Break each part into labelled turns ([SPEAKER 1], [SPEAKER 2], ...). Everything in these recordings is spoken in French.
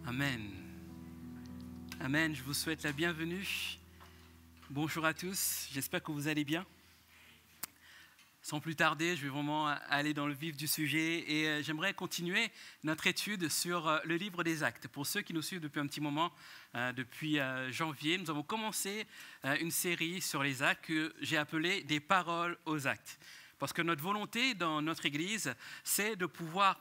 [SPEAKER 1] Amen. Amen, je vous souhaite la bienvenue. Bonjour à tous, j'espère que vous allez bien. Sans plus tarder, je vais vraiment aller dans le vif du sujet et j'aimerais continuer notre étude sur le livre des Actes. Pour ceux qui nous suivent depuis un petit moment, depuis janvier, nous avons commencé une série sur les actes que j'ai appelée « Des paroles aux actes ». Parce que notre volonté dans notre Église, c'est de pouvoir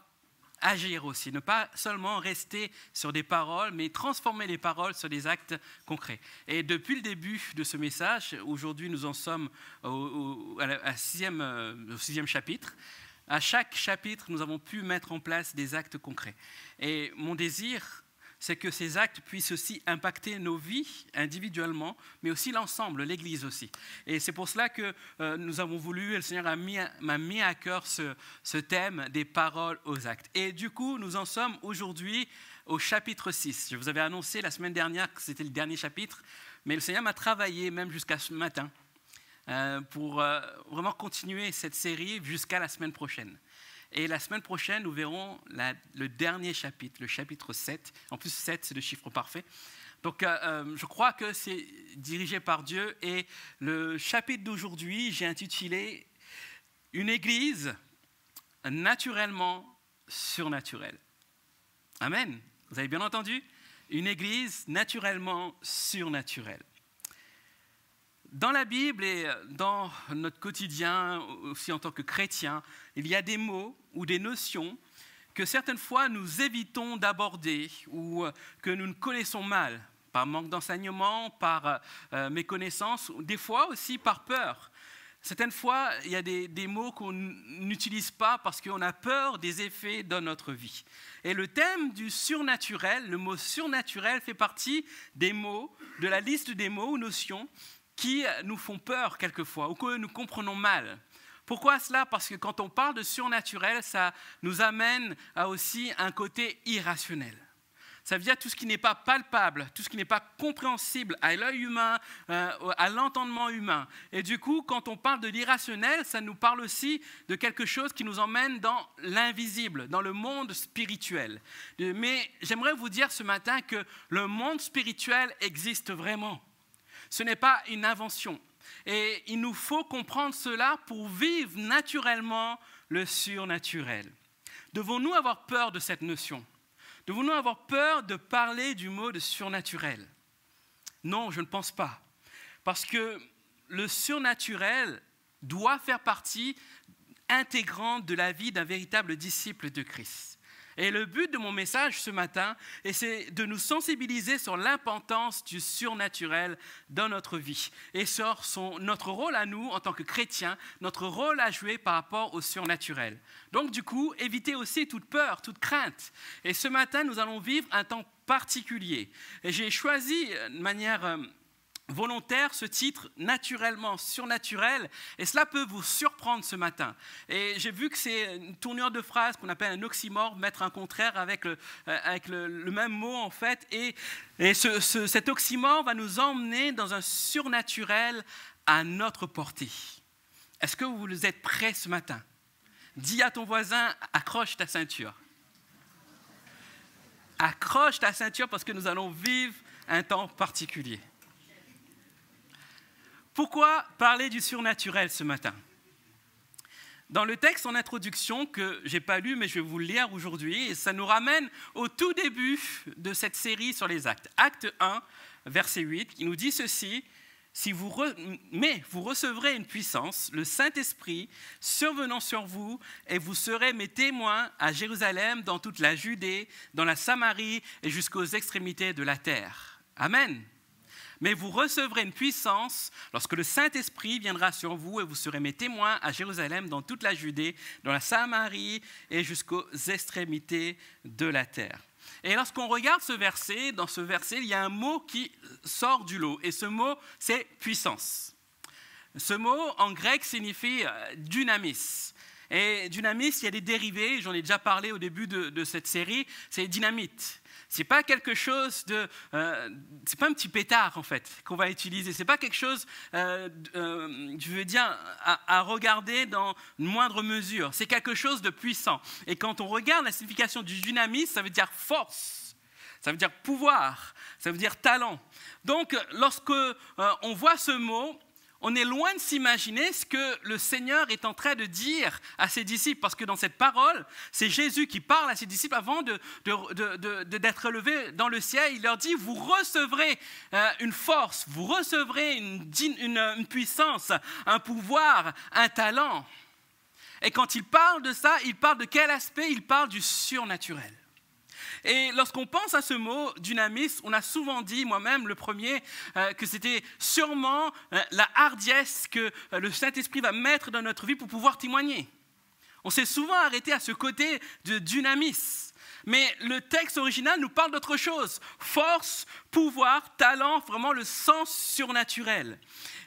[SPEAKER 1] agir aussi, ne pas seulement rester sur des paroles, mais transformer les paroles sur des actes concrets. Et depuis le début de ce message, aujourd'hui nous en sommes au sixième chapitre. À chaque chapitre, nous avons pu mettre en place des actes concrets. Et mon désir, c'est que ces actes puissent aussi impacter nos vies individuellement, mais aussi l'ensemble, l'Église aussi. Et c'est pour cela que nous avons voulu, et le Seigneur m'a mis à cœur ce thème des paroles aux actes. Et du coup, nous en sommes aujourd'hui au chapitre 6. Je vous avais annoncé la semaine dernière que c'était le dernier chapitre, mais le Seigneur m'a travaillé même jusqu'à ce matin pour vraiment continuer cette série jusqu'à la semaine prochaine. Et la semaine prochaine, nous verrons le dernier chapitre, le chapitre 7. En plus, 7, c'est le chiffre parfait. Donc, je crois que c'est dirigé par Dieu. Et le chapitre d'aujourd'hui, j'ai intitulé « Une église naturellement surnaturelle ». Amen. Vous avez bien entendu ? Une église naturellement surnaturelle. Dans la Bible et dans notre quotidien, aussi en tant que chrétien, il y a des mots ou des notions que certaines fois nous évitons d'aborder ou que nous ne connaissons mal, par manque d'enseignement, par méconnaissance, ou des fois aussi par peur. Certaines fois, il y a des mots qu'on n'utilise pas parce qu'on a peur des effets dans notre vie. Et le thème du surnaturel, le mot surnaturel fait partie des mots, de la liste des mots ou notions qui nous font peur quelquefois ou que nous comprenons mal. Pourquoi cela ? Parce que quand on parle de surnaturel, ça nous amène à aussi un côté irrationnel. Ça veut dire tout ce qui n'est pas palpable, tout ce qui n'est pas compréhensible à l'œil humain, à l'entendement humain. Et du coup, quand on parle de l'irrationnel, ça nous parle aussi de quelque chose qui nous emmène dans l'invisible, dans le monde spirituel. Mais j'aimerais vous dire ce matin que le monde spirituel existe vraiment. Ce n'est pas une invention. Et il nous faut comprendre cela pour vivre naturellement le surnaturel. Devons-nous avoir peur de cette notion ? Devons-nous avoir peur de parler du mot de surnaturel ? Non, je ne pense pas. Parce que le surnaturel doit faire partie intégrante de la vie d'un véritable disciple de Christ. Et le but de mon message ce matin, c'est de nous sensibiliser sur l'importance du surnaturel dans notre vie et sur notre rôle à nous en tant que chrétiens, notre rôle à jouer par rapport au surnaturel. Donc du coup, évitez aussi toute peur, toute crainte. Et ce matin, nous allons vivre un temps particulier. Et j'ai choisi de manière volontaire ce titre naturellement surnaturel et cela peut vous surprendre ce matin et j'ai vu que c'est une tournure de phrase qu'on appelle un oxymore, mettre un contraire avec le même mot en fait et cet oxymore va nous emmener dans un surnaturel à notre portée. Est-ce que vous êtes prêts ce matin ? Dis à ton voisin, accroche ta ceinture. Accroche ta ceinture parce que nous allons vivre un temps particulier. Pourquoi parler du surnaturel ce matin ? Dans le texte en introduction que je n'ai pas lu, mais je vais vous le lire aujourd'hui, et ça nous ramène au tout début de cette série sur les actes. Acte 1, verset 8, qui nous dit ceci, « Mais vous recevrez une puissance, le Saint-Esprit, survenant sur vous, et vous serez mes témoins à Jérusalem, dans toute la Judée, dans la Samarie et jusqu'aux extrémités de la terre. » Amen. Mais vous recevrez une puissance lorsque le Saint-Esprit viendra sur vous et vous serez mes témoins à Jérusalem, dans toute la Judée, dans la Samarie et jusqu'aux extrémités de la terre. Et lorsqu'on regarde ce verset, dans ce verset, il y a un mot qui sort du lot. Et ce mot, c'est puissance. Ce mot, en grec, signifie dynamis. Et dynamis, il y a des dérivés, j'en ai déjà parlé au début de cette série, c'est dynamite. C'est pas quelque chose de, c'est pas un petit pétard en fait qu'on va utiliser. C'est pas quelque chose, je veux dire, à regarder dans une moindre mesure. C'est quelque chose de puissant. Et quand on regarde la signification du dynamisme, ça veut dire force. ça veut dire pouvoir, ça veut dire talent. Donc, lorsque on voit ce mot, on est loin de s'imaginer ce que le Seigneur est en train de dire à ses disciples, parce que dans cette parole, c'est Jésus qui parle à ses disciples avant d'être élevé dans le ciel. Il leur dit, vous recevrez une force, vous recevrez une puissance, un pouvoir, un talent. Et quand il parle de ça, il parle de quel aspect? Il parle du surnaturel. Et lorsqu'on pense à ce mot dynamis, on a souvent dit, moi-même le premier, que c'était sûrement la hardiesse que le Saint-Esprit va mettre dans notre vie pour pouvoir témoigner. On s'est souvent arrêté à ce côté de dynamis. Mais le texte original nous parle d'autre chose. Force, pouvoir, talent, vraiment le sens surnaturel.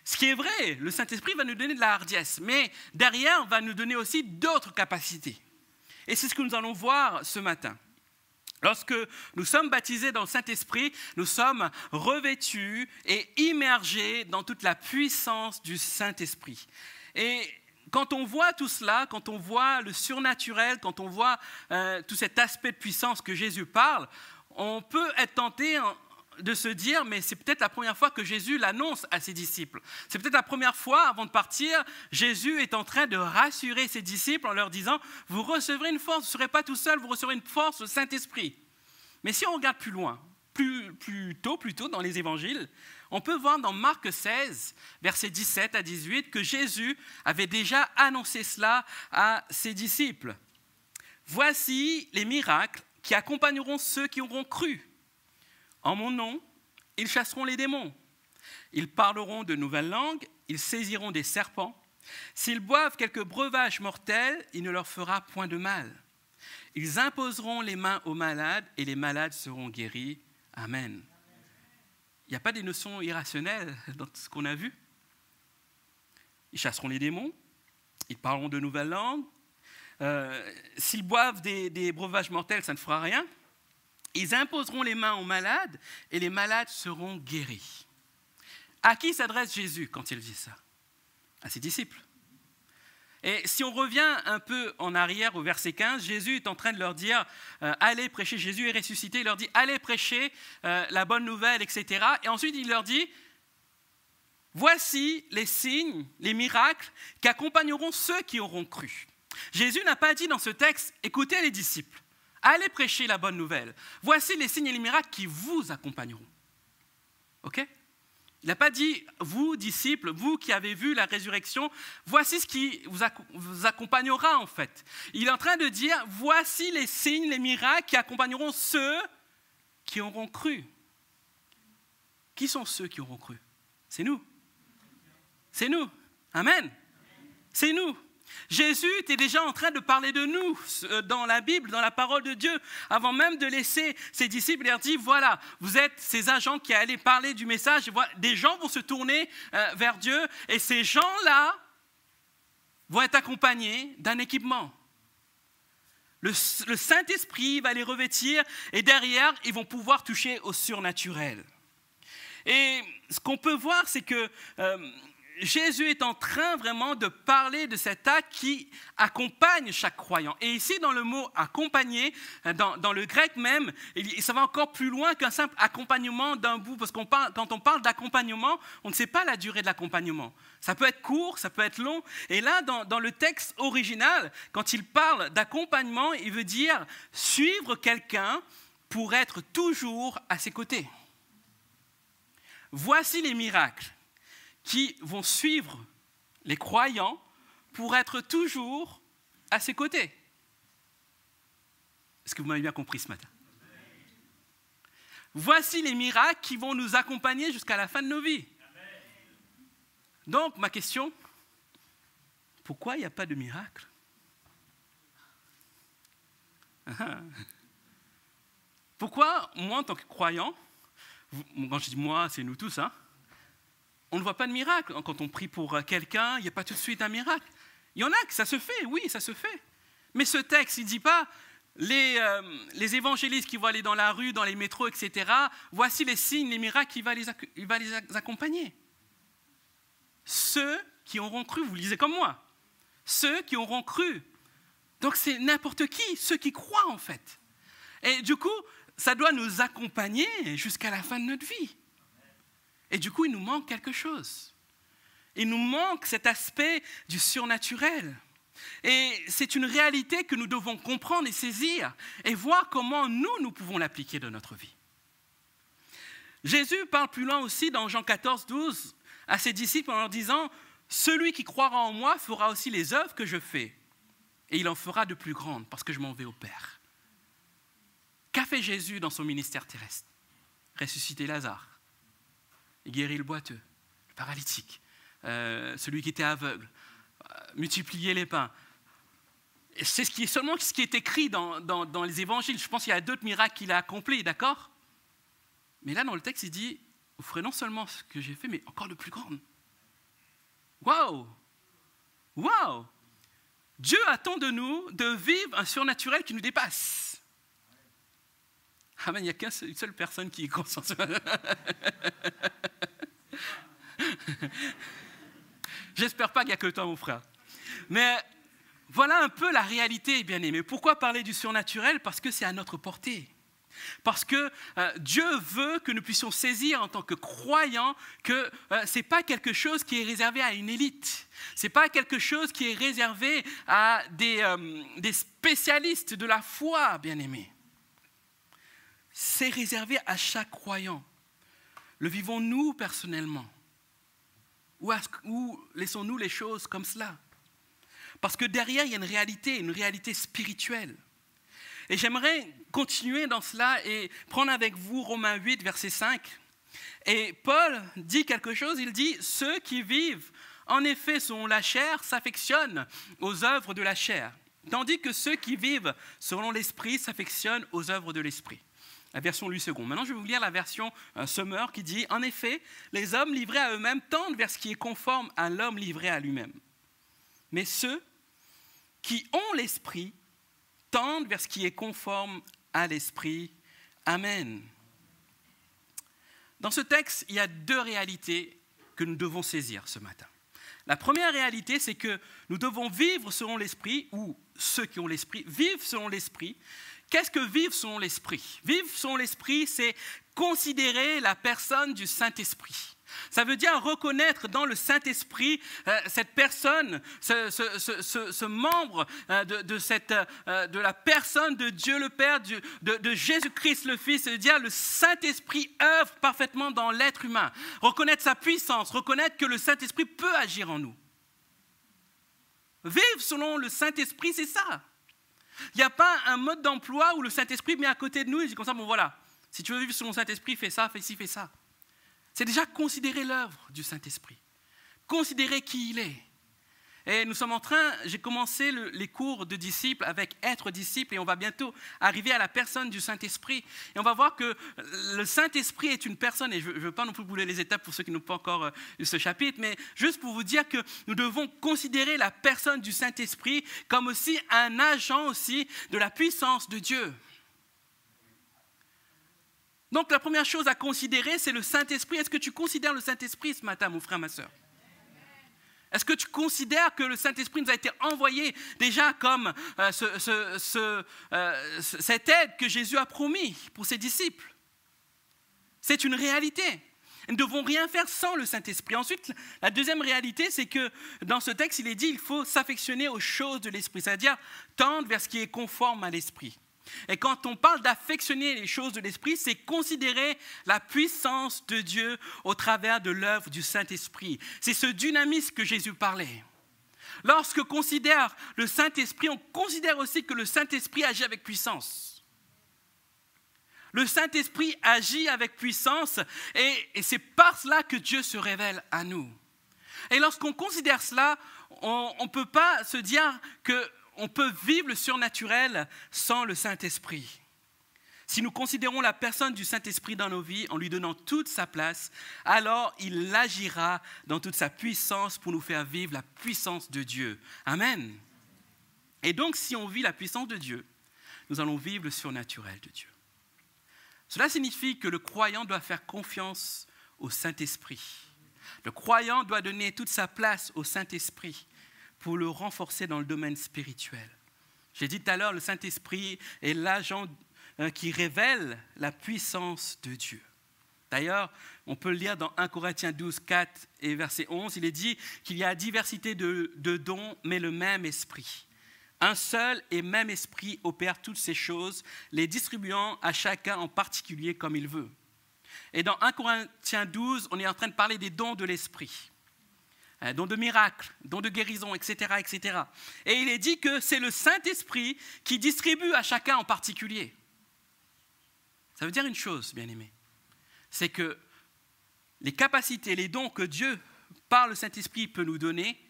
[SPEAKER 1] Ce qui est vrai, le Saint-Esprit va nous donner de la hardiesse, mais derrière, va nous donner aussi d'autres capacités. Et c'est ce que nous allons voir ce matin. Lorsque nous sommes baptisés dans le Saint-Esprit, nous sommes revêtus et immergés dans toute la puissance du Saint-Esprit. Et quand on voit tout cela, quand on voit le surnaturel, quand on voit tout cet aspect de puissance que Jésus parle, on peut être tenté de se dire, mais c'est peut-être la première fois que Jésus l'annonce à ses disciples. C'est peut-être la première fois, avant de partir, Jésus est en train de rassurer ses disciples en leur disant, vous recevrez une force, vous ne serez pas tout seul, vous recevrez une force au Saint-Esprit. Mais si on regarde plus loin, plus tôt dans les évangiles, on peut voir dans Marc 16, versets 17 à 18, que Jésus avait déjà annoncé cela à ses disciples. Voici les miracles qui accompagneront ceux qui auront cru. En mon nom, ils chasseront les démons. Ils parleront de nouvelles langues, ils saisiront des serpents. S'ils boivent quelques breuvages mortels, il ne leur fera point de mal. Ils imposeront les mains aux malades et les malades seront guéris. Amen. Il n'y a pas des notions irrationnelles dans ce qu'on a vu. Ils chasseront les démons, ils parleront de nouvelles langues. S'ils boivent des breuvages mortels, ça ne fera rien. Ils imposeront les mains aux malades et les malades seront guéris. À qui s'adresse Jésus quand il dit ça? À ses disciples. Et si on revient un peu en arrière au verset 15, Jésus est en train de leur dire allez prêcher, Jésus est ressuscité, il leur dit allez prêcher la bonne nouvelle, etc. Et ensuite il leur dit voici les signes, les miracles qui accompagneront ceux qui auront cru. Jésus n'a pas dit dans ce texte écoutez les disciples, allez prêcher la bonne nouvelle. Voici les signes et les miracles qui vous accompagneront. Ok? Il n'a pas dit, vous, disciples, vous qui avez vu la résurrection, voici ce qui vous accompagnera en fait. Il est en train de dire, voici les signes, les miracles qui accompagneront ceux qui auront cru. Qui sont ceux qui auront cru? C'est nous. C'est nous. Amen. C'est nous. Jésus était déjà en train de parler de nous dans la Bible, dans la parole de Dieu, avant même de laisser ses disciples. Il leur dit, voilà, vous êtes ces agents qui allaient parler du message. Des gens vont se tourner vers Dieu et ces gens-là vont être accompagnés d'un équipement. Le Saint-Esprit va les revêtir et derrière, ils vont pouvoir toucher au surnaturel. Et ce qu'on peut voir, c'est que Jésus est en train vraiment de parler de cet acte qui accompagne chaque croyant. Et ici, dans le mot « accompagner », dans le grec même, ça va encore plus loin qu'un simple accompagnement d'un bout. Parce quand on parle d'accompagnement, on ne sait pas la durée de l'accompagnement. Ça peut être court, ça peut être long. Et là, dans le texte original, quand il parle d'accompagnement, il veut dire suivre quelqu'un pour être toujours à ses côtés. Voici les miracles qui vont suivre les croyants pour être toujours à ses côtés. Est-ce que vous m'avez bien compris ce matin? Voici les miracles qui vont nous accompagner jusqu'à la fin de nos vies. Donc, ma question, pourquoi il n'y a pas de miracle? Pourquoi, moi, en tant que croyant, quand je dis moi, c'est nous tous, hein, on ne voit pas de miracle. Quand on prie pour quelqu'un, il n'y a pas tout de suite un miracle. Il y en a que ça se fait, oui, ça se fait. Mais ce texte, il ne dit pas les évangélistes qui vont aller dans la rue, dans les métros, etc. Voici les signes, les miracles qu'il va les accompagner. Ceux qui auront cru, vous lisez comme moi, ceux qui auront cru. Donc c'est n'importe qui, ceux qui croient en fait. Et du coup, ça doit nous accompagner jusqu'à la fin de notre vie. Et du coup, il nous manque quelque chose. Il nous manque cet aspect du surnaturel. Et c'est une réalité que nous devons comprendre et saisir et voir comment nous pouvons l'appliquer dans notre vie. Jésus parle plus loin aussi dans Jean 14, 12 à ses disciples en leur disant « Celui qui croira en moi fera aussi les œuvres que je fais, et il en fera de plus grandes parce que je m'en vais au Père. » Qu'a fait Jésus dans son ministère terrestre? Ressusciter Lazare, il guérit le boiteux, le paralytique, celui qui était aveugle, multiplier les pains. C'est seulement ce qui est écrit dans les évangiles. Je pense qu'il y a d'autres miracles qu'il a accomplis, d'accord? Mais là, dans le texte, il dit, vous ferez non seulement ce que j'ai fait, mais encore de plus grand. Waouh! Waouh! Dieu attend de nous de vivre un surnaturel qui nous dépasse. Amen, il n'y a qu'une seule personne qui est consciente. J'espère pas qu'il n'y a que toi, mon frère. Mais voilà un peu la réalité, bien-aimés. Pourquoi parler du surnaturel? Parce que c'est à notre portée. Parce que Dieu veut que nous puissions saisir en tant que croyants que ce n'est pas quelque chose qui est réservé à une élite. Ce n'est pas quelque chose qui est réservé à des spécialistes de la foi, bien-aimés. C'est réservé à chaque croyant. Le vivons-nous personnellement? Ou laissons-nous les choses comme cela? Parce que derrière, il y a une réalité spirituelle. Et j'aimerais continuer dans cela et prendre avec vous Romains 8, verset 5. Et Paul dit quelque chose, il dit « Ceux qui vivent en effet selon la chair s'affectionnent aux œuvres de la chair, tandis que ceux qui vivent selon l'esprit s'affectionnent aux œuvres de l'esprit. » La version Louis II. Maintenant, je vais vous lire la version Sommer qui dit « En effet, les hommes livrés à eux-mêmes tendent vers ce qui est conforme à l'homme livré à lui-même. Mais ceux qui ont l'esprit tendent vers ce qui est conforme à l'esprit. Amen. » Dans ce texte, il y a deux réalités que nous devons saisir ce matin. La première réalité, c'est que nous devons vivre selon l'esprit, ou ceux qui ont l'esprit vivent selon l'esprit. Qu'est-ce que vivre selon l'esprit? Vivre selon l'esprit, c'est considérer la personne du Saint-Esprit. Ça veut dire reconnaître dans le Saint-Esprit cette personne, ce membre de la personne de Dieu le Père, de Jésus-Christ le Fils. C'est-à-dire le Saint-Esprit œuvre parfaitement dans l'être humain. Reconnaître sa puissance, reconnaître que le Saint-Esprit peut agir en nous. Vivre selon le Saint-Esprit, c'est ça. Il n'y a pas un mode d'emploi où le Saint-Esprit met à côté de nous et dit comme ça, bon voilà, si tu veux vivre selon le Saint-Esprit, fais ça, fais ci, fais ça. C'est déjà considérer l'œuvre du Saint-Esprit, considérer qui il est. Et nous sommes j'ai commencé les cours de disciples avec être disciple et on va bientôt arriver à la personne du Saint-Esprit. Et on va voir que le Saint-Esprit est une personne, et je ne veux pas non plus brûler les étapes pour ceux qui n'ont pas encore lu ce chapitre, mais juste pour vous dire que nous devons considérer la personne du Saint-Esprit comme aussi un agent aussi de la puissance de Dieu. Donc la première chose à considérer, c'est le Saint-Esprit. Est-ce que tu considères le Saint-Esprit ce matin, mon frère, ma sœur? Est-ce que tu considères que le Saint-Esprit nous a été envoyé déjà comme cette aide que Jésus a promis pour ses disciples? C'est une réalité. Nous ne devons rien faire sans le Saint-Esprit. Ensuite, la deuxième réalité, c'est que dans ce texte, il est dit qu'il faut s'affectionner aux choses de l'Esprit, c'est-à-dire tendre vers ce qui est conforme à l'Esprit. Et quand on parle d'affectionner les choses de l'Esprit, c'est considérer la puissance de Dieu au travers de l'œuvre du Saint-Esprit. C'est ce dynamisme que Jésus parlait. Lorsque considère le Saint-Esprit, on considère aussi que le Saint-Esprit agit avec puissance. Le Saint-Esprit agit avec puissance et c'est par cela que Dieu se révèle à nous. Et lorsqu'on considère cela, on ne peut pas se dire qu'on peut vivre le surnaturel sans le Saint-Esprit. Si nous considérons la personne du Saint-Esprit dans nos vies en lui donnant toute sa place, alors il agira dans toute sa puissance pour nous faire vivre la puissance de Dieu. Amen. Et donc, si on vit la puissance de Dieu, nous allons vivre le surnaturel de Dieu. Cela signifie que le croyant doit faire confiance au Saint-Esprit. Le croyant doit donner toute sa place au Saint-Esprit pour le renforcer dans le domaine spirituel. J'ai dit tout à l'heure, le Saint-Esprit est l'agent qui révèlent la puissance de Dieu. D'ailleurs, on peut le lire dans 1 Corinthiens 12, 4 et verset 11. Il est dit qu'il y a diversité de dons, mais le même esprit. Un seul et même esprit opère toutes ces choses, les distribuant à chacun en particulier comme il veut. Et dans 1 Corinthiens 12, on est en train de parler des dons de l'esprit. Dons de miracles, dons de guérison, etc., etc. Et il est dit que c'est le Saint-Esprit qui distribue à chacun en particulier. Ça veut dire une chose, bien-aimés, c'est que les capacités, les dons que Dieu, par le Saint-Esprit, peut nous donner,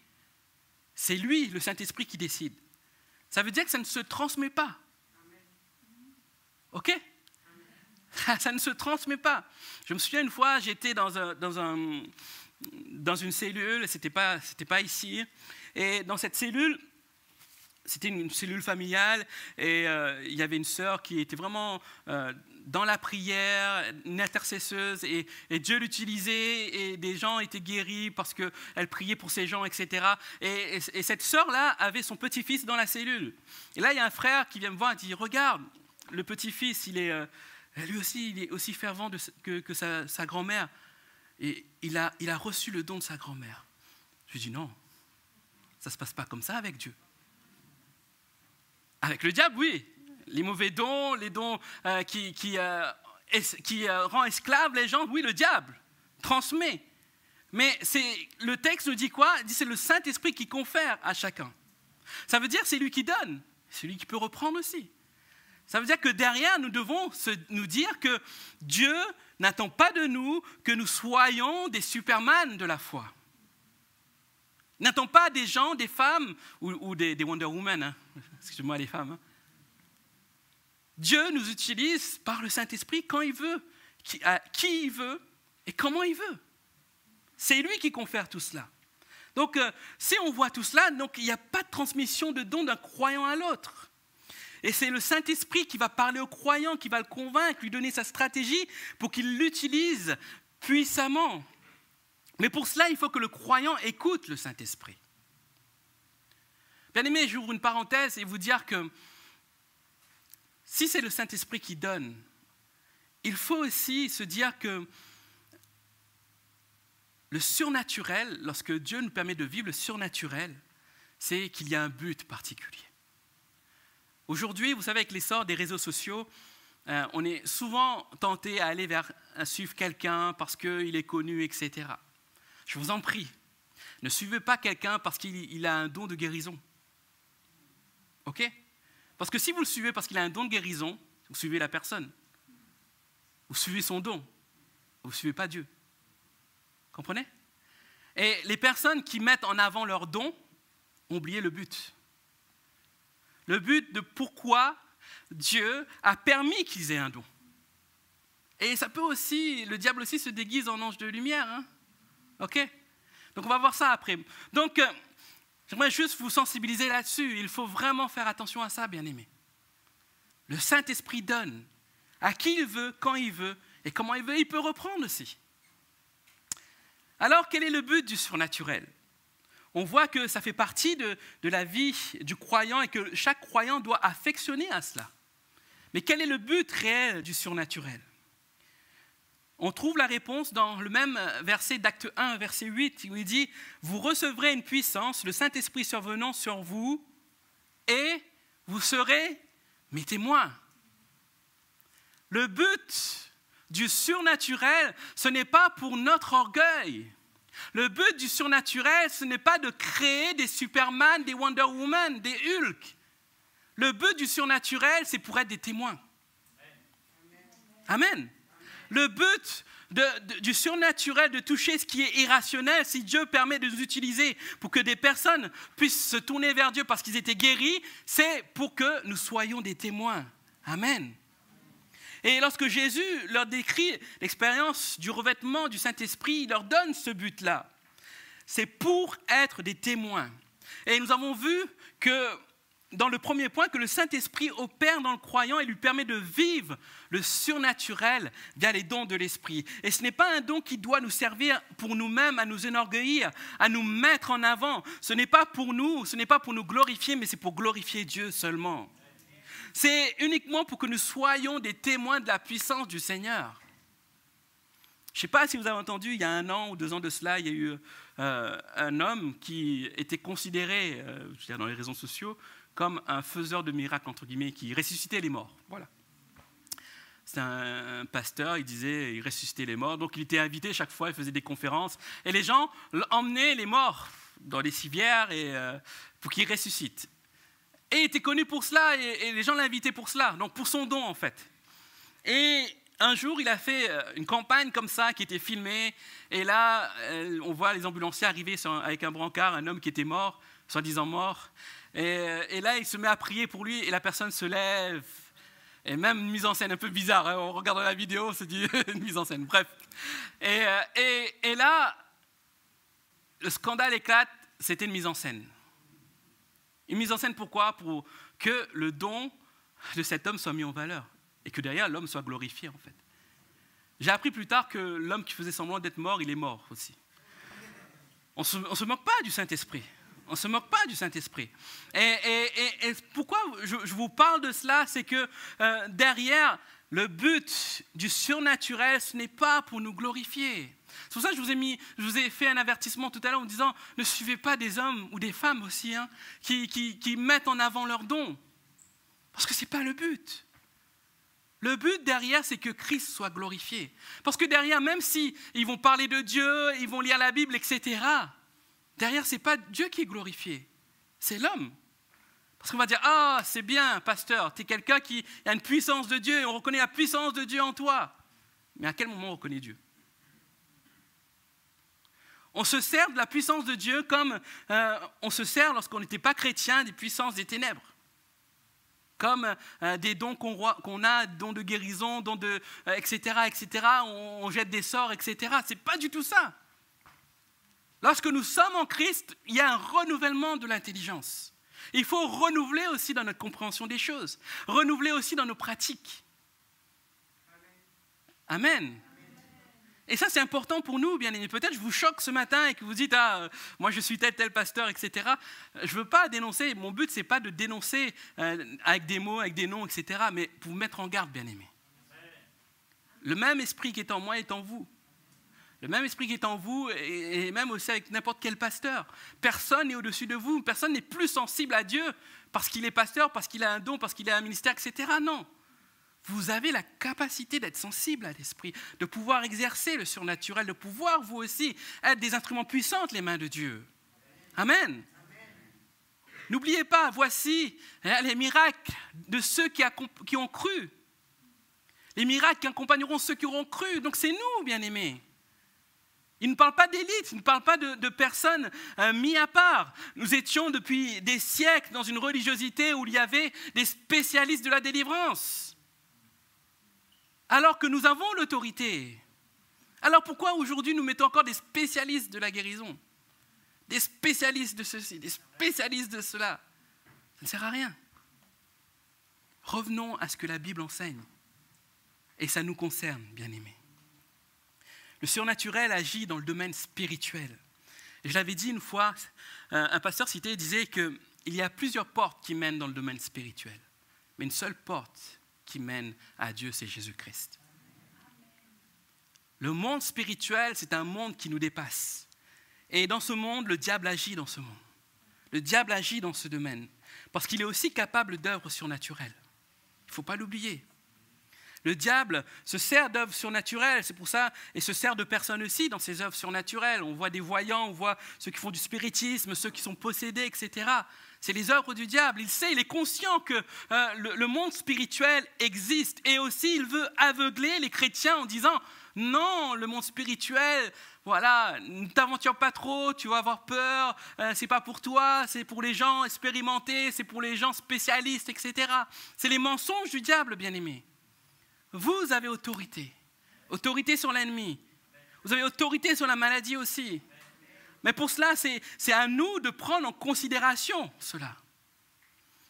[SPEAKER 1] c'est lui, le Saint-Esprit, qui décide. Ça veut dire que ça ne se transmet pas. OK ? Ça ne se transmet pas. Je me souviens une fois, j'étais dans une cellule, c'était pas ici, et dans cette cellule, c'était une cellule familiale, et il y avait une sœur qui était vraiment dans la prière, une intercesseuse, et Dieu l'utilisait, et des gens étaient guéris parce qu'elle priait pour ces gens, etc. Et cette sœur-là avait son petit-fils dans la cellule. Et là, il y a un frère qui vient me voir et dit « Regarde, le petit-fils, lui aussi, il est aussi fervent que sa grand-mère. Et il a reçu le don de sa grand-mère. » Je lui dis « Non, ça ne se passe pas comme ça avec Dieu. » Avec le diable, oui. Les mauvais dons, les dons qui rend esclaves les gens, oui, le diable transmet. Mais le texte nous dit quoi ? Il dit c'est le Saint-Esprit qui confère à chacun. Ça veut dire c'est lui qui donne, c'est lui qui peut reprendre aussi. Ça veut dire que derrière, nous devons nous dire que Dieu n'attend pas de nous que nous soyons des Superman de la foi. Il n'attend pas des gens, des femmes, ou des Wonder Woman, hein. Excusez-moi les femmes. Hein. Dieu nous utilise par le Saint-Esprit quand il veut, à qui il veut et comment il veut. C'est lui qui confère tout cela. Donc, si on voit tout cela, donc, il n'y a pas de transmission de dons d'un croyant à l'autre. Et c'est le Saint-Esprit qui va parler au croyant, qui va le convaincre, lui donner sa stratégie pour qu'il l'utilise puissamment. Mais pour cela, il faut que le croyant écoute le Saint-Esprit. Bien aimé, j'ouvre une parenthèse et vous dire que si c'est le Saint-Esprit qui donne, il faut aussi se dire que le surnaturel, lorsque Dieu nous permet de vivre le surnaturel, c'est qu'il y a un but particulier. Aujourd'hui, vous savez, avec l'essor des réseaux sociaux, on est souvent tenté à aller à suivre quelqu'un parce qu'il est connu, etc. Je vous en prie, ne suivez pas quelqu'un parce qu'il a un don de guérison. OK ? Parce que si vous le suivez parce qu'il a un don de guérison, vous suivez la personne. Vous suivez son don. Vous ne suivez pas Dieu. Comprenez ? Et les personnes qui mettent en avant leur don ont oublié le but. Le but de pourquoi Dieu a permis qu'ils aient un don. Et ça peut aussi, le diable aussi se déguise en ange de lumière. Hein ? OK ? Donc on va voir ça après. Donc, j'aimerais juste vous sensibiliser là-dessus. Il faut vraiment faire attention à ça, bien-aimés. Le Saint-Esprit donne à qui il veut, quand il veut, et comment il veut. Il peut reprendre aussi. Alors, quel est le but du surnaturel ? On voit que ça fait partie de la vie du croyant et que chaque croyant doit affectionner à cela. Mais quel est le but réel du surnaturel ? On trouve la réponse dans le même verset d'Acte 1, verset 8, où il dit « Vous recevrez une puissance, le Saint-Esprit survenant sur vous, et vous serez mes témoins. » Le but du surnaturel, ce n'est pas pour notre orgueil. Le but du surnaturel, ce n'est pas de créer des Superman, des Wonder Woman, des Hulk. Le but du surnaturel, c'est pour être des témoins. Amen. Le but du surnaturel, de toucher ce qui est irrationnel, si Dieu permet de nous utiliser pour que des personnes puissent se tourner vers Dieu parce qu'ils étaient guéris, c'est pour que nous soyons des témoins. Amen. Et lorsque Jésus leur décrit l'expérience du revêtement du Saint-Esprit, il leur donne ce but-là. C'est pour être des témoins. Et nous avons vu que, dans le premier point, que le Saint-Esprit opère dans le croyant et lui permet de vivre le surnaturel via les dons de l'Esprit. Et ce n'est pas un don qui doit nous servir pour nous-mêmes, à nous enorgueillir, à nous mettre en avant. Ce n'est pas pour nous, ce n'est pas pour nous glorifier, mais c'est pour glorifier Dieu seulement. C'est uniquement pour que nous soyons des témoins de la puissance du Seigneur. Je ne sais pas si vous avez entendu, il y a 1 an ou 2 ans de cela, il y a eu un homme qui était considéré, dans les réseaux sociaux, comme un faiseur de miracles, entre guillemets, qui ressuscitait les morts. Voilà. C'est un pasteur, il ressuscitait les morts. Donc il était invité chaque fois, il faisait des conférences. Et les gens emmenaient les morts dans les civières pour qu'ils ressuscitent. Et il était connu pour cela, et les gens l'invitaient pour cela, donc pour son don en fait. Et un jour, il a fait une campagne comme ça, qui était filmée. Et là, on voit les ambulanciers arriver avec un brancard, un homme qui était mort, soi-disant mort. Et là, il se met à prier pour lui, et la personne se lève. Et même une mise en scène un peu bizarre, hein, on regarde la vidéo, on se dit une mise en scène, bref. Et là, le scandale éclate, c'était une mise en scène. Une mise en scène pourquoi ? Pour que le don de cet homme soit mis en valeur et que derrière l'homme soit glorifié en fait. J'ai appris plus tard que l'homme qui faisait semblant d'être mort, il est mort aussi. On se moque pas du Saint-Esprit. On ne se moque pas du Saint-Esprit. Et pourquoi je vous parle de cela, c'est que derrière, le but du surnaturel, ce n'est pas pour nous glorifier. C'est pour ça que je vous ai fait un avertissement tout à l'heure en disant, ne suivez pas des hommes ou des femmes aussi, hein, qui mettent en avant leurs dons. Parce que ce n'est pas le but. Le but derrière, c'est que Christ soit glorifié. Parce que derrière, même s'ils vont parler de Dieu, ils vont lire la Bible, etc., derrière, ce n'est pas Dieu qui est glorifié, c'est l'homme. Parce qu'on va dire, ah, c'est bien, pasteur, tu es quelqu'un qui a une puissance de Dieu et on reconnaît la puissance de Dieu en toi. Mais à quel moment on reconnaît Dieu ? On se sert de la puissance de Dieu comme on se sert, lorsqu'on n'était pas chrétien, des puissances des ténèbres. Comme des dons qu'on a, dons de guérison, dons de, etc., etc., on jette des sorts, etc. Ce n'est pas du tout ça. Lorsque nous sommes en Christ, il y a un renouvellement de l'intelligence. Il faut renouveler aussi dans notre compréhension des choses, renouveler aussi dans nos pratiques. Amen. Et ça, c'est important pour nous, bien aimés. Peut-être je vous choque ce matin et que vous dites, moi je suis tel pasteur, etc. Je ne veux pas dénoncer, mon but, ce n'est pas de dénoncer avec des mots, avec des noms, etc., mais pour vous mettre en garde, bien aimés. Le même esprit qui est en moi est en vous. Le même esprit qui est en vous, et même aussi avec n'importe quel pasteur. Personne n'est au-dessus de vous, personne n'est plus sensible à Dieu parce qu'il est pasteur, parce qu'il a un don, parce qu'il a un ministère, etc. Non. Vous avez la capacité d'être sensible à l'esprit, de pouvoir exercer le surnaturel, de pouvoir vous aussi être des instruments puissants entre les mains de Dieu. Amen. N'oubliez pas, voici les miracles de ceux qui ont cru. Les miracles qui accompagneront ceux qui auront cru. Donc c'est nous, bien-aimés. Il ne parle pas d'élite, il ne parle pas de personnes mis à part. Nous étions depuis des siècles dans une religiosité où il y avait des spécialistes de la délivrance. Alors que nous avons l'autorité. Alors pourquoi aujourd'hui nous mettons encore des spécialistes de la guérison ? Des spécialistes de ceci, des spécialistes de cela. Ça ne sert à rien. Revenons à ce que la Bible enseigne. Et ça nous concerne, bien-aimés. Le surnaturel agit dans le domaine spirituel. Et je l'avais dit une fois, un pasteur cité disait qu'il y a plusieurs portes qui mènent dans le domaine spirituel. Mais une seule porte qui mène à Dieu, c'est Jésus-Christ. Le monde spirituel, c'est un monde qui nous dépasse. Et dans ce monde, le diable agit dans ce monde. Le diable agit dans ce domaine. Parce qu'il est aussi capable d'œuvres surnaturelles. Il ne faut pas l'oublier. Le diable se sert d'œuvres surnaturelles, c'est pour ça, et se sert de personnes aussi dans ces œuvres surnaturelles. On voit des voyants, on voit ceux qui font du spiritisme, ceux qui sont possédés, etc. C'est les œuvres du diable. Il sait, il est conscient que le monde spirituel existe. Et aussi, il veut aveugler les chrétiens en disant « Non, le monde spirituel, voilà, ne t'aventure pas trop, tu vas avoir peur, c'est pas pour toi, c'est pour les gens expérimentés, c'est pour les gens spécialistes, etc. » C'est les mensonges du diable, bien-aimés. Vous avez autorité. Autorité sur l'ennemi. Vous avez autorité sur la maladie aussi. Mais pour cela, c'est à nous de prendre en considération cela.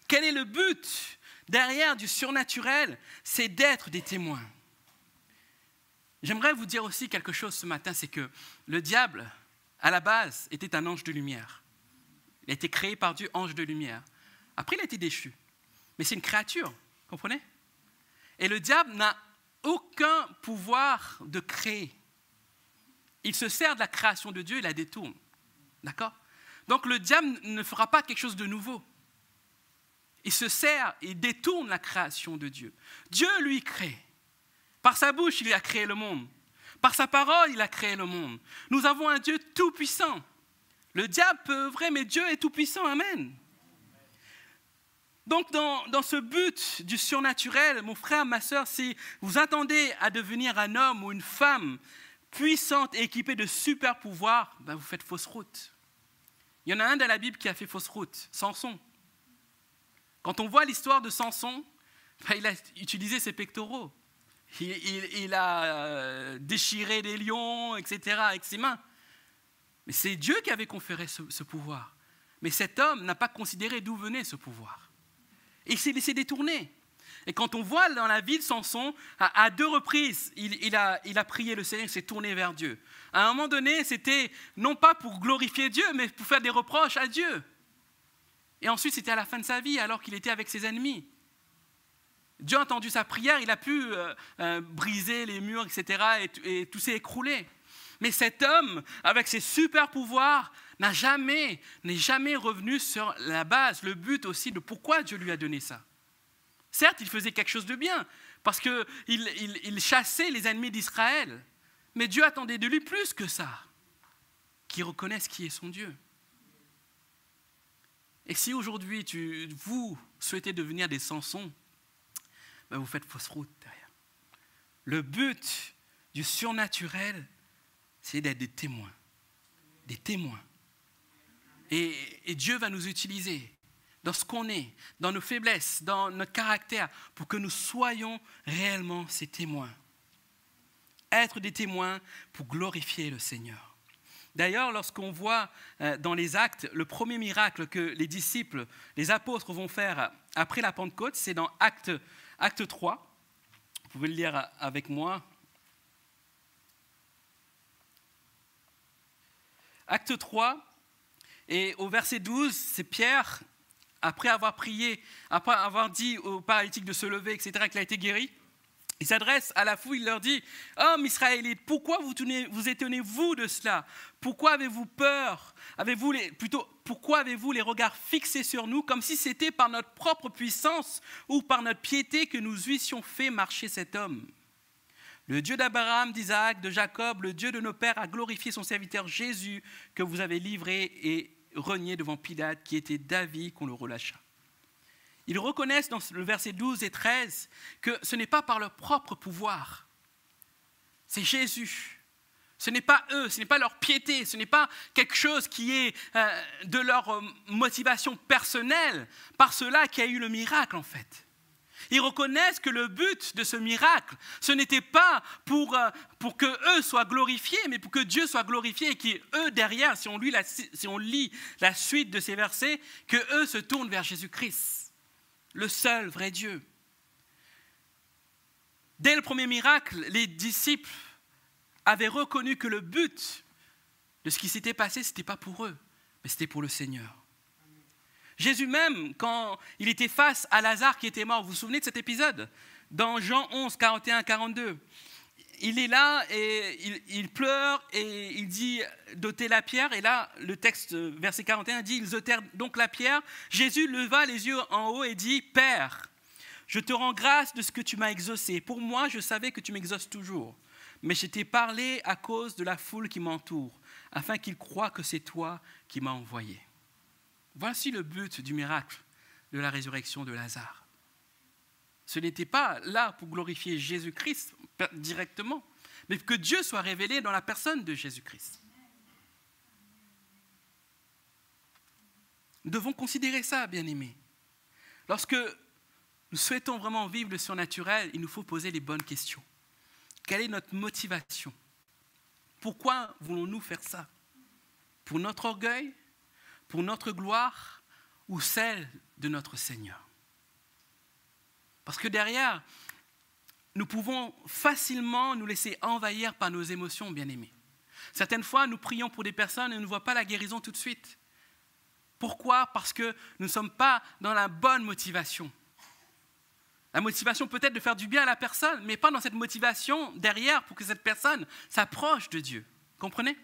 [SPEAKER 1] Quel est le but derrière du surnaturel ? C'est d'être des témoins. J'aimerais vous dire aussi quelque chose ce matin, c'est que le diable, à la base, était un ange de lumière. Il a été créé par Dieu, ange de lumière. Après, il a été déchu. Mais c'est une créature. Comprenez? Et le diable n'a aucun pouvoir de créer. Il se sert de la création de Dieu et la détourne. D'accord? Donc le diable ne fera pas quelque chose de nouveau. Il se sert, il détourne la création de Dieu. Dieu lui crée. Par sa bouche, il a créé le monde. Par sa parole, il a créé le monde. Nous avons un Dieu tout-puissant. Le diable peut œuvrer, mais Dieu est tout-puissant. Amen. Donc, dans ce but du surnaturel, mon frère, ma sœur, si vous attendez à devenir un homme ou une femme puissante et équipée de super pouvoirs, ben vous faites fausse route. Il y en a un dans la Bible qui a fait fausse route, Samson. Quand on voit l'histoire de Samson, ben il a utilisé ses pectoraux. Il a déchiré des lions, etc., avec ses mains. Mais c'est Dieu qui avait conféré ce pouvoir. Mais cet homme n'a pas considéré d'où venait ce pouvoir. Et il s'est laissé détourner. Et quand on voit dans la vie de Samson, à 2 reprises, il a prié le Seigneur, il s'est tourné vers Dieu. À un moment donné, c'était non pas pour glorifier Dieu, mais pour faire des reproches à Dieu. Et ensuite, c'était à la fin de sa vie, alors qu'il était avec ses ennemis. Dieu a entendu sa prière, il a pu briser les murs, etc., et tout s'est écroulé. Mais cet homme, avec ses super pouvoirs, n'est jamais revenu sur la base, le but aussi de pourquoi Dieu lui a donné ça. Certes, il faisait quelque chose de bien, parce qu'il chassait les ennemis d'Israël. Mais Dieu attendait de lui plus que ça, qu'il reconnaisse qui est son Dieu. Et si aujourd'hui, vous souhaitez devenir des Samsons, ben vous faites fausse route derrière. Le but du surnaturel, c'est d'être des témoins. Des témoins. Et Dieu va nous utiliser dans ce qu'on est, dans nos faiblesses, dans notre caractère, pour que nous soyons réellement ces témoins. Être des témoins pour glorifier le Seigneur. D'ailleurs, lorsqu'on voit dans les Actes, le premier miracle que les disciples, les apôtres vont faire après la Pentecôte, c'est dans Acte 3. Vous pouvez le lire avec moi. Acte 3, et au verset 12, c'est Pierre, après avoir prié, après avoir dit au paralytique de se lever, etc., qu'il a été guéri, il s'adresse à la foule, il leur dit « Hommes israélites, pourquoi vous étonnez-vous de cela? Pourquoi avez-vous peur? Pourquoi avez-vous les regards fixés sur nous, comme si c'était par notre propre puissance ou par notre piété que nous eussions fait marcher cet homme? Le Dieu d'Abraham, d'Isaac, de Jacob, le Dieu de nos pères a glorifié son serviteur Jésus que vous avez livré et renié devant Pilate, qui était d'avis qu'on le relâcha. » Ils reconnaissent dans le verset 12 et 13 que ce n'est pas par leur propre pouvoir, c'est Jésus. Ce n'est pas eux, ce n'est pas leur piété, ce n'est pas quelque chose qui est de leur motivation personnelle, par cela qu'il y a eu le miracle en fait. Ils reconnaissent que le but de ce miracle, ce n'était pas pour que eux soient glorifiés, mais pour que Dieu soit glorifié et qu'eux derrière, si on lit la suite de ces versets, qu'eux se tournent vers Jésus-Christ, le seul vrai Dieu. Dès le premier miracle, les disciples avaient reconnu que le but de ce qui s'était passé, ce n'était pas pour eux, mais c'était pour le Seigneur. Jésus même, quand il était face à Lazare qui était mort, vous vous souvenez de cet épisode? Dans Jean 11, 41-42, il est là et il pleure et il dit d'ôter la pierre. Et là, le texte, verset 41, dit, ils ôtèrent donc la pierre. Jésus leva les yeux en haut et dit, Père, je te rends grâce de ce que tu m'as exaucé. Pour moi, je savais que tu m'exauces toujours. Mais je t'ai parlé à cause de la foule qui m'entoure, afin qu'ils croient que c'est toi qui m'as envoyé. Voici le but du miracle de la résurrection de Lazare. Ce n'était pas là pour glorifier Jésus-Christ directement, mais que Dieu soit révélé dans la personne de Jésus-Christ. Nous devons considérer ça, bien-aimés. Lorsque nous souhaitons vraiment vivre le surnaturel, il nous faut poser les bonnes questions. Quelle est notre motivation? Pourquoi voulons-nous faire ça? Pour notre orgueil? Pour notre gloire? Ou celle de notre Seigneur? Parce que derrière, nous pouvons facilement nous laisser envahir par nos émotions, bien-aimés. Certaines fois, nous prions pour des personnes et on ne voit pas la guérison tout de suite. Pourquoi? Parce que nous ne sommes pas dans la bonne motivation. La motivation peut-être de faire du bien à la personne, mais pas dans cette motivation derrière pour que cette personne s'approche de Dieu. Comprenez ?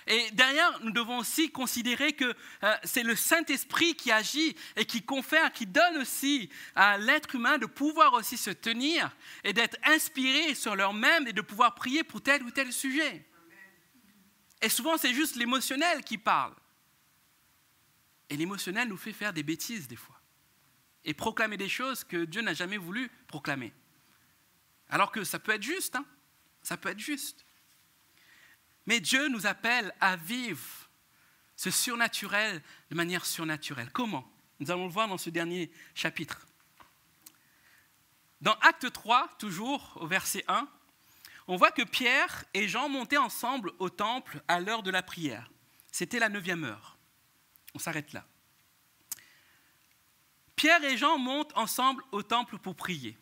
[SPEAKER 1] Et derrière, nous devons aussi considérer que c'est le Saint-Esprit qui agit et qui confère, qui donne aussi à l'être humain de pouvoir aussi se tenir et d'être inspiré sur leur-même et de pouvoir prier pour tel ou tel sujet. Et souvent, c'est juste l'émotionnel qui parle. Et l'émotionnel nous fait faire des bêtises des fois. Et proclamer des choses que Dieu n'a jamais voulu proclamer. Alors que ça peut être juste, hein ? Ça peut être juste. Mais Dieu nous appelle à vivre ce surnaturel de manière surnaturelle. Comment ? Nous allons le voir dans ce dernier chapitre. Dans Acte 3, toujours au verset 1, on voit que Pierre et Jean montaient ensemble au temple à l'heure de la prière. C'était la 9e heure. On s'arrête là. Pierre et Jean montent ensemble au temple pour prier.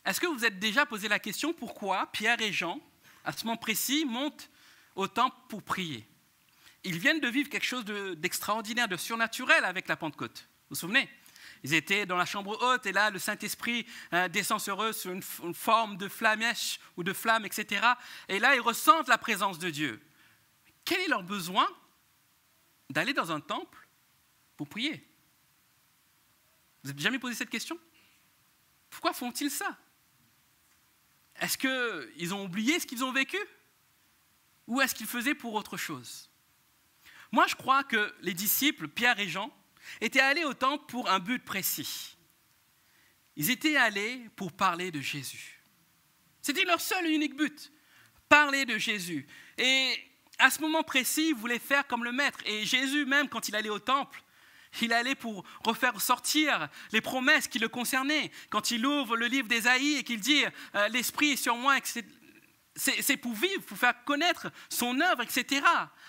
[SPEAKER 1] Est-ce que vous vous êtes déjà posé la question pourquoi Pierre et Jean, à ce moment précis, montent au temple pour prier? Ils viennent de vivre quelque chose d'extraordinaire, de surnaturel avec la Pentecôte. Vous vous souvenez ? Ils étaient dans la chambre haute et là, le Saint-Esprit descend sur eux sur une forme de flamèche ou de flamme, etc. Et là, ils ressentent la présence de Dieu. Quel est leur besoin d'aller dans un temple pour prier? Vous n'avez jamais posé cette question? Pourquoi font-ils ça? Est-ce qu'ils ont oublié ce qu'ils ont vécu? Ou est-ce qu'ils faisaient pour autre chose? Moi, je crois que les disciples, Pierre et Jean, étaient allés au temple pour un but précis. Ils étaient allés pour parler de Jésus. C'était leur seul et unique but, parler de Jésus. Et à ce moment précis, ils voulaient faire comme le Maître. Et Jésus, même quand il allait au temple, il allait pour refaire sortir les promesses qui le concernaient. Quand il ouvre le livre d'Ésaïe et qu'il dit « L'Esprit est sur moi », c'est pour vivre, pour faire connaître son œuvre, etc.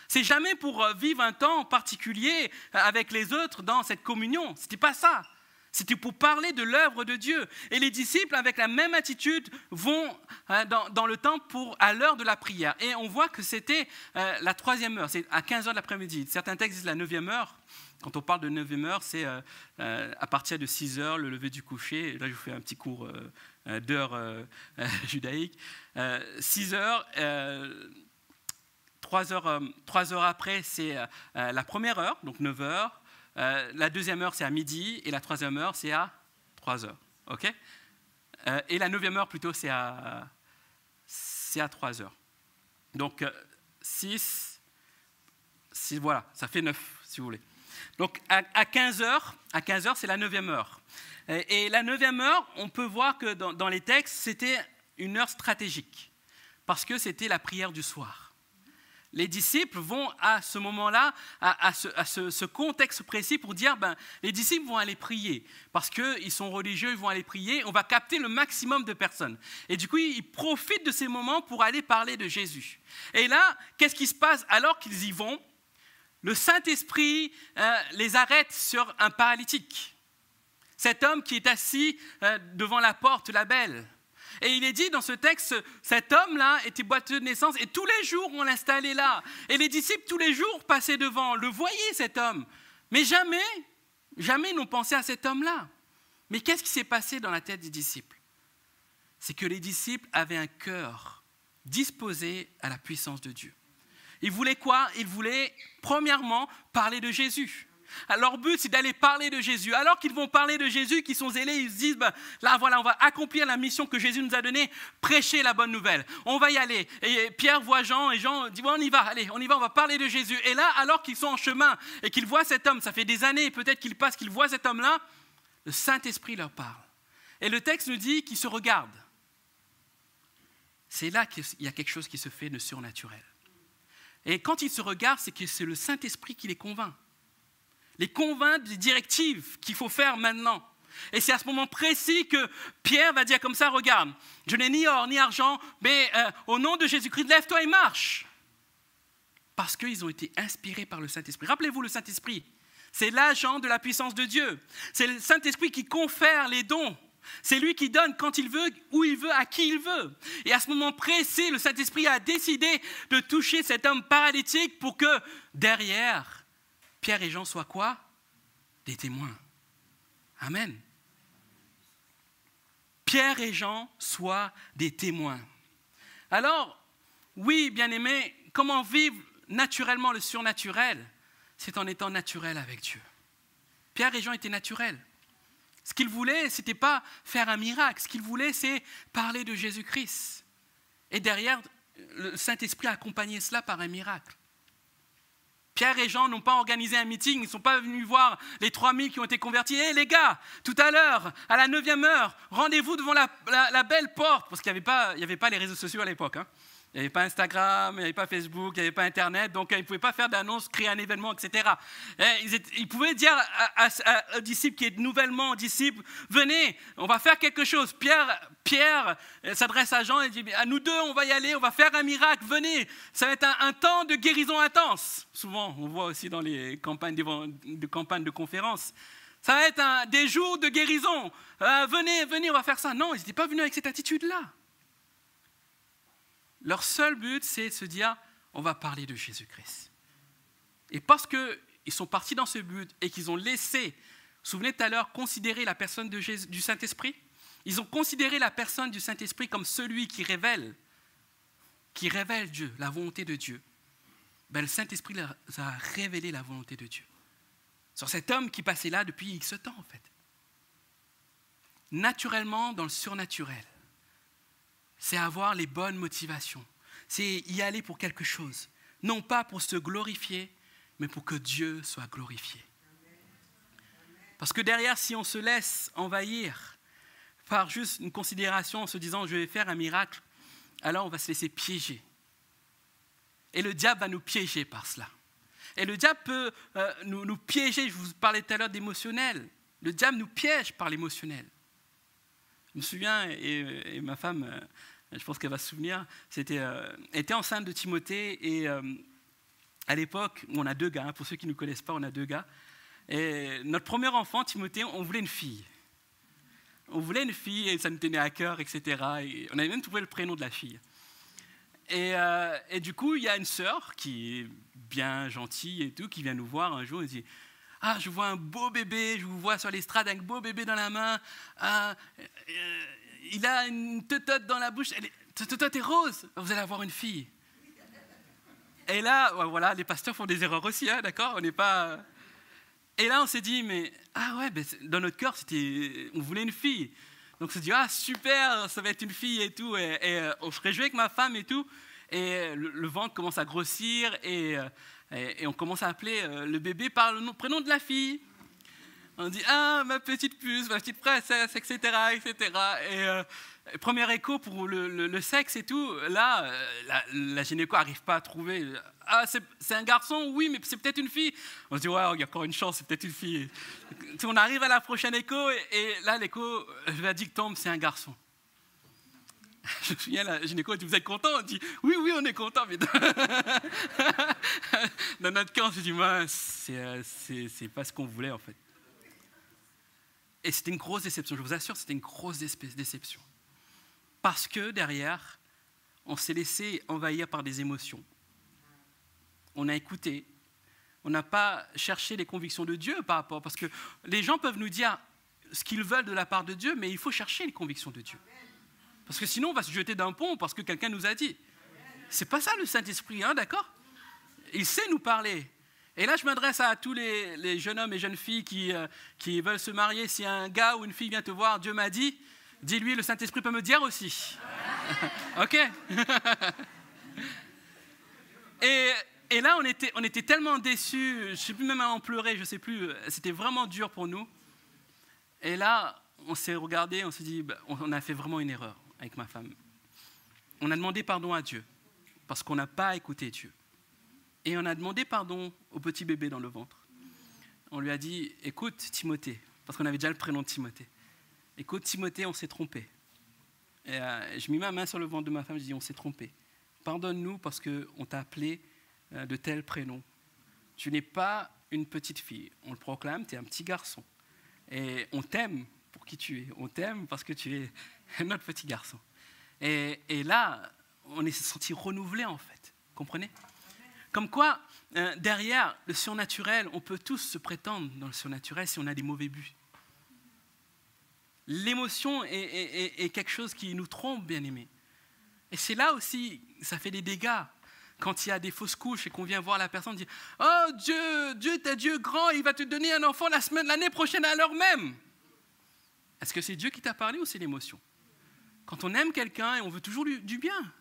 [SPEAKER 1] C'est jamais pour vivre un temps particulier avec les autres dans cette communion. Ce n'était pas ça. C'était pour parler de l'œuvre de Dieu. Et les disciples, avec la même attitude, vont dans le temple à l'heure de la prière. Et on voit que c'était la 3e heure, c'est à 15h de l'après-midi. Certains textes disent la 9e heure. Quand on parle de 9e heure, c'est à partir de 6h, le lever du coucher. Là, je vous fais un petit cours d'heure judaïque. 6h, 3 heures après, c'est la première heure, donc 9h. La 2e heure, c'est à midi. Et la 3e heure, c'est à 3h. Okay, et la 9e heure, plutôt, c'est à 3h. Donc, 6, voilà, ça fait 9, si vous voulez. Donc, à 15h, c'est la 9e heure. Et la 9e heure, on peut voir que dans les textes, c'était une heure stratégique, parce que c'était la prière du soir. Les disciples vont à ce moment-là, à ce contexte précis pour dire, les disciples vont aller prier, parce qu'ils sont religieux, ils vont aller prier, on va capter le maximum de personnes. Et du coup, ils profitent de ces moments pour aller parler de Jésus. Et là, qu'est-ce qui se passe alors qu'ils y vont? Le Saint-Esprit les arrête sur un paralytique. Cet homme qui est assis devant la porte, la belle. Et il est dit dans ce texte, cet homme-là était boiteux de naissance et tous les jours on l'installait là. Et les disciples tous les jours passaient devant, le voyaient cet homme. Mais jamais n'ont pensé à cet homme-là. Mais qu'est-ce qui s'est passé dans la tête des disciples? C'est que les disciples avaient un cœur disposé à la puissance de Dieu. Ils voulaient quoi? Ils voulaient, premièrement, parler de Jésus. Alors, leur but, c'est d'aller parler de Jésus. Alors qu'ils vont parler de Jésus, qu'ils sont zélés, ils se disent, là, voilà, on va accomplir la mission que Jésus nous a donnée, prêcher la bonne nouvelle. On va y aller. Et Pierre voit Jean, et Jean dit, on y va, allez, on y va, on va parler de Jésus. Et là, alors qu'ils sont en chemin, et qu'ils voient cet homme, ça fait des années, peut-être qu'ils passent, qu'ils voient cet homme-là, le Saint-Esprit leur parle. Et le texte nous dit qu'ils se regardent. C'est là qu'il y a quelque chose qui se fait de surnaturel. Et quand ils se regardent, c'est que c'est le Saint-Esprit qui les convainc. Les convainc des directives qu'il faut faire maintenant. Et c'est à ce moment précis que Pierre va dire comme ça, regarde, je n'ai ni or ni argent, mais au nom de Jésus-Christ, lève-toi et marche. Parce qu'ils ont été inspirés par le Saint-Esprit. Rappelez-vous le Saint-Esprit, c'est l'agent de la puissance de Dieu. C'est le Saint-Esprit qui confère les dons. C'est lui qui donne quand il veut, où il veut, à qui il veut. Et à ce moment précis, le Saint-Esprit a décidé de toucher cet homme paralytique pour que derrière, Pierre et Jean soient quoi? Des témoins. Amen. Pierre et Jean soient des témoins. Alors, oui, bien-aimés, comment vivre naturellement le surnaturel? C'est en étant naturel avec Dieu. Pierre et Jean étaient naturels. Ce qu'ils voulaient, ce n'était pas faire un miracle. Ce qu'ils voulaient, c'est parler de Jésus-Christ. Et derrière, le Saint-Esprit a accompagné cela par un miracle. Pierre et Jean n'ont pas organisé un meeting, ils ne sont pas venus voir les 3000 qui ont été convertis. Hé les gars, tout à l'heure, à la 9e heure, rendez-vous devant la belle porte. Parce qu'il n'y avait pas les réseaux sociaux à l'époque. Hein. Il n'y avait pas Instagram, il n'y avait pas Facebook, il n'y avait pas Internet, donc ils ne pouvaient pas faire d'annonce, créer un événement, etc. Ils pouvaient dire aux disciples qui étaient nouvellement disciples, venez, on va faire quelque chose. Pierre s'adresse à Jean et dit, à nous deux, on va y aller, on va faire un miracle, venez. Ça va être un temps de guérison intense. Souvent, on voit aussi dans les campagnes de conférences. Ça va être des jours de guérison. Venez, on va faire ça. Non, ils n'étaient pas venus avec cette attitude-là. Leur seul but, c'est de se dire, on va parler de Jésus-Christ. Et parce qu'ils sont partis dans ce but et qu'ils ont laissé, vous vous souvenez tout à l'heure, considérer la personne du Saint-Esprit, ils ont considéré la personne du Saint-Esprit comme celui qui révèle Dieu, la volonté de Dieu. Ben, le Saint-Esprit leur a révélé la volonté de Dieu. Sur cet homme qui passait là depuis X temps, en fait. Naturellement, dans le surnaturel. C'est avoir les bonnes motivations. C'est y aller pour quelque chose. Non pas pour se glorifier, mais pour que Dieu soit glorifié. Parce que derrière, si on se laisse envahir par juste une considération en se disant « je vais faire un miracle », alors on va se laisser piéger. Et le diable va nous piéger par cela. Et le diable peut nous piéger. Je vous parlais tout à l'heure d'émotionnel. Le diable nous piège par l'émotionnel. Je me souviens, et ma femme, je pense qu'elle va se souvenir, était enceinte de Timothée, et à l'époque, on a 2 gars, hein, pour ceux qui ne nous connaissent pas, on a 2 gars, et notre premier enfant, Timothée, on voulait une fille. On voulait une fille, et ça nous tenait à cœur, etc. Et on avait même trouvé le prénom de la fille. Et du coup, il y a une sœur qui est bien gentille et tout, qui vient nous voir un jour et dit « Ah, je vois un beau bébé, je vous vois sur l'estrade avec un beau bébé dans la main. Il a une teutote dans la bouche. Cette teutote est rose. Vous allez avoir une fille. » Et là, voilà, les pasteurs font des erreurs aussi, hein, d'accord? On n'est pas... Et là, on s'est dit, mais ah ouais, ben, dans notre cœur, on voulait une fille. Donc on s'est dit, ah super, ça va être une fille et tout. Et on se réjouit avec ma femme et tout. Et le ventre commence à grossir et on commence à appeler le bébé par le prénom de la fille. On dit, ah, ma petite puce, ma petite princesse, etc., etc. Et premier écho pour le sexe et tout, là, la gynéco n'arrive pas à trouver. Ah, c'est un garçon, oui, mais c'est peut-être une fille. On se dit, ouais, il y a encore une chance, c'est peut-être une fille. On arrive à la prochaine écho, et là, l'écho, je vais dire que tombe, c'est un garçon. Je me souviens, la gynéco dit, vous êtes content? On dit, oui, on est content, mais dans notre cœur, on se dit, c'est pas ce qu'on voulait, en fait. Et c'était une grosse déception, je vous assure, c'était une grosse déception. Parce que derrière, on s'est laissé envahir par des émotions. On a écouté, on n'a pas cherché les convictions de Dieu par rapport, parce que les gens peuvent nous dire ce qu'ils veulent de la part de Dieu, mais il faut chercher les convictions de Dieu. Parce que sinon, on va se jeter d'un pont parce que quelqu'un nous a dit. C'est pas ça le Saint-Esprit, hein, d'accord? Il sait nous parler. Et là, je m'adresse à tous les jeunes hommes et jeunes filles qui veulent se marier. Si un gars ou une fille vient te voir, Dieu m'a dit, dis-lui, le Saint-Esprit peut me dire aussi. OK? Et là, on était tellement déçus, je ne sais plus, même à en pleurer, je ne sais plus, c'était vraiment dur pour nous. Et là, on s'est regardé, on s'est dit, on a fait vraiment une erreur avec ma femme. On a demandé pardon à Dieu, parce qu'on n'a pas écouté Dieu. Et on a demandé pardon au petit bébé dans le ventre. On lui a dit, écoute Timothée, parce qu'on avait déjà le prénom de Timothée. Écoute Timothée, on s'est trompé. Et je mis ma main sur le ventre de ma femme, je dis, on s'est trompé. Pardonne-nous parce qu'on t'a appelé de tel prénom. Tu n'es pas une petite fille, on le proclame, tu es un petit garçon. Et on t'aime pour qui tu es, on t'aime parce que tu es notre petit garçon. Et là, on s'est senti renouvelé en fait, comprenez? Comme quoi, derrière le surnaturel, on peut tous se prétendre dans le surnaturel si on a des mauvais buts. L'émotion est quelque chose qui nous trompe, bien-aimés. Et c'est là aussi, ça fait des dégâts. Quand il y a des fausses couches et qu'on vient voir la personne dire « Oh Dieu est un Dieu grand, il va te donner un enfant l'année prochaine à l'heure même. » Est-ce que c'est Dieu qui t'a parlé ou c'est l'émotion? Quand on aime quelqu'un et on veut toujours du bien.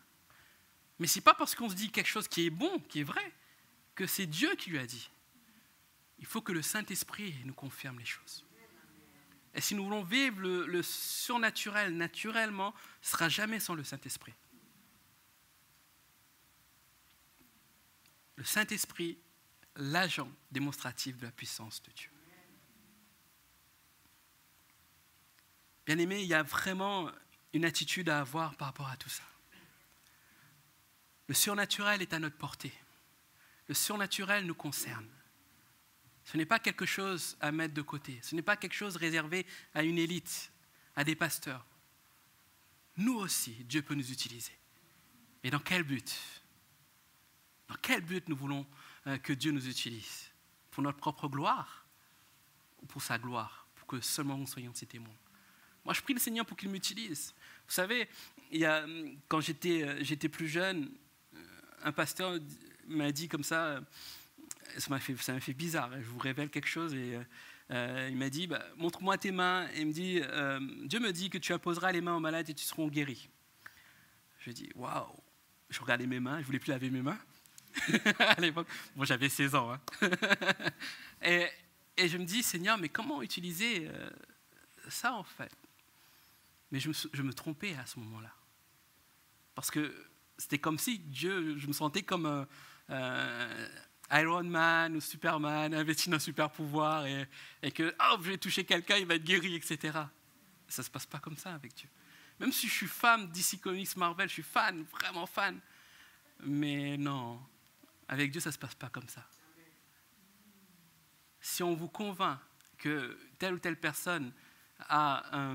[SPEAKER 1] Mais ce n'est pas parce qu'on se dit quelque chose qui est bon, qui est vrai, que c'est Dieu qui lui a dit. Il faut que le Saint-Esprit nous confirme les choses. Et si nous voulons vivre le surnaturel naturellement, ce ne sera jamais sans le Saint-Esprit. Le Saint-Esprit, l'agent démonstratif de la puissance de Dieu. Bien-aimés, il y a vraiment une attitude à avoir par rapport à tout ça. Le surnaturel est à notre portée. Le surnaturel nous concerne. Ce n'est pas quelque chose à mettre de côté. Ce n'est pas quelque chose réservé à une élite, à des pasteurs. Nous aussi, Dieu peut nous utiliser. Et dans quel but? Dans quel but nous voulons que Dieu nous utilise? Pour notre propre gloire ou pour sa gloire? Pour que seulement nous soyons ses témoins. Moi, je prie le Seigneur pour qu'il m'utilise. Vous savez, quand j'étais plus jeune, un pasteur m'a dit comme ça, ça m'a fait bizarre, je vous révèle quelque chose, et il m'a dit, montre-moi tes mains, et il me dit, Dieu me dit que tu imposeras les mains aux malades et tu seront guéris. Je dis, waouh, je regardais mes mains, je ne voulais plus laver mes mains, à l'époque, bon j'avais 16 ans, hein. et je me dis, Seigneur, mais comment utiliser ça en fait? Mais je me trompais à ce moment-là, parce que c'était comme si Dieu, je me sentais comme Iron Man ou Superman, investi dans un super pouvoir, et que je vais toucher quelqu'un, il va être guéri, etc. Ça ne se passe pas comme ça avec Dieu. Même si je suis fan DC Comics, Marvel, je suis fan, vraiment fan. Mais non, avec Dieu, ça ne se passe pas comme ça. Si on vous convainc que telle ou telle personne a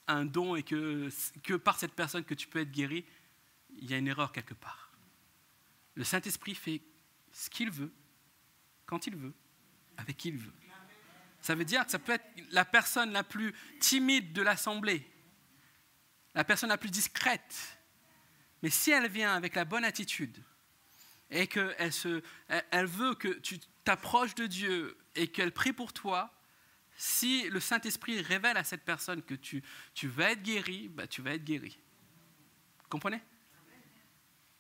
[SPEAKER 1] un don et que par cette personne que tu peux être guéri, il y a une erreur quelque part. Le Saint-Esprit fait ce qu'il veut, quand il veut, avec qui il veut. Ça veut dire que ça peut être la personne la plus timide de l'assemblée, la personne la plus discrète. Mais si elle vient avec la bonne attitude et qu'elle veut que tu t'approches de Dieu et qu'elle prie pour toi, si le Saint-Esprit révèle à cette personne que tu vas être guéri, tu vas être guéri. Vous comprenez?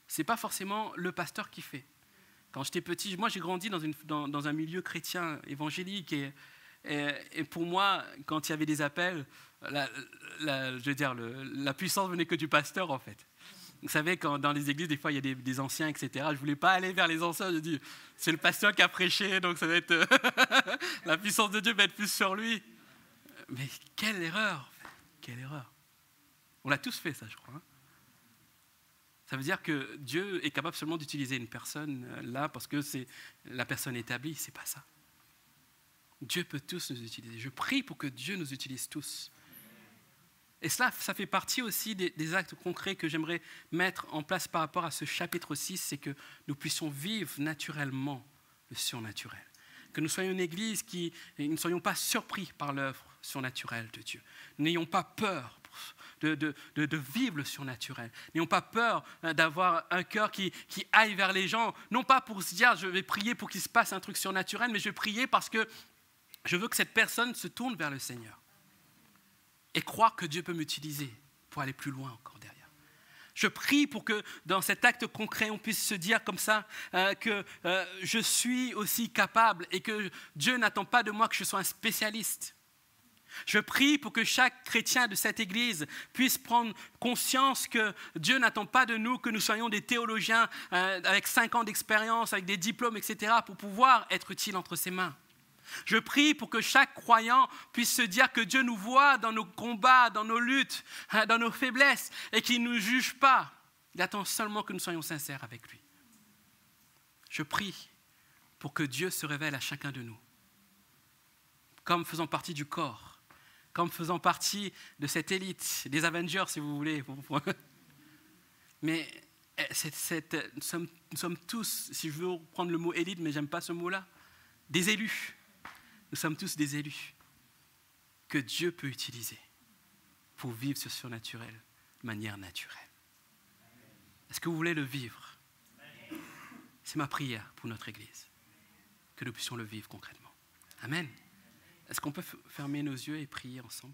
[SPEAKER 1] Ce n'est pas forcément le pasteur qui fait. Quand j'étais petit, moi j'ai grandi dans un milieu chrétien évangélique, et pour moi, quand il y avait des appels, je veux dire, la puissance venait que du pasteur en fait. Vous savez, quand dans les églises, des fois, il y a des anciens, etc. Je ne voulais pas aller vers les anciens. Je dis, c'est le pasteur qui a prêché, donc ça va être la puissance de Dieu va être plus sur lui. Mais quelle erreur, en fait. Quelle erreur. On l'a tous fait, ça, je crois. Hein. Ça veut dire que Dieu est capable seulement d'utiliser une personne là parce que c'est la personne établie. C'est pas ça. Dieu peut tous nous utiliser. Je prie pour que Dieu nous utilise tous. Et cela, ça fait partie aussi des actes concrets que j'aimerais mettre en place par rapport à ce chapitre 6, c'est que nous puissions vivre naturellement le surnaturel. Que nous soyons une église qui ne soyons pas surpris par l'œuvre surnaturelle de Dieu. N'ayons pas peur de vivre le surnaturel. N'ayons pas peur d'avoir un cœur qui aille vers les gens, non pas pour se dire je vais prier pour qu'il se passe un truc surnaturel, mais je vais prier parce que je veux que cette personne se tourne vers le Seigneur. Et croire que Dieu peut m'utiliser pour aller plus loin encore derrière. Je prie pour que dans cet acte concret, on puisse se dire comme ça que je suis aussi capable et que Dieu n'attend pas de moi que je sois un spécialiste. Je prie pour que chaque chrétien de cette église puisse prendre conscience que Dieu n'attend pas de nous que nous soyons des théologiens avec 5 ans d'expérience, avec des diplômes, etc. pour pouvoir être utiles entre ses mains. Je prie pour que chaque croyant puisse se dire que Dieu nous voit dans nos combats, dans nos luttes, dans nos faiblesses, et qu'il ne nous juge pas. Il attend seulement que nous soyons sincères avec lui. Je prie pour que Dieu se révèle à chacun de nous, comme faisant partie du corps, comme faisant partie de cette élite, des Avengers si vous voulez. Mais nous sommes tous, si je veux prendre le mot élite, mais je n'aime pas ce mot-là, des élus. Nous sommes tous des élus que Dieu peut utiliser. pour vivre ce surnaturel de manière naturelle. Est-ce que vous voulez le vivre? C'est ma prière pour notre Église, que nous puissions le vivre concrètement. Amen. Est-ce qu'on peut fermer nos yeux et prier ensemble?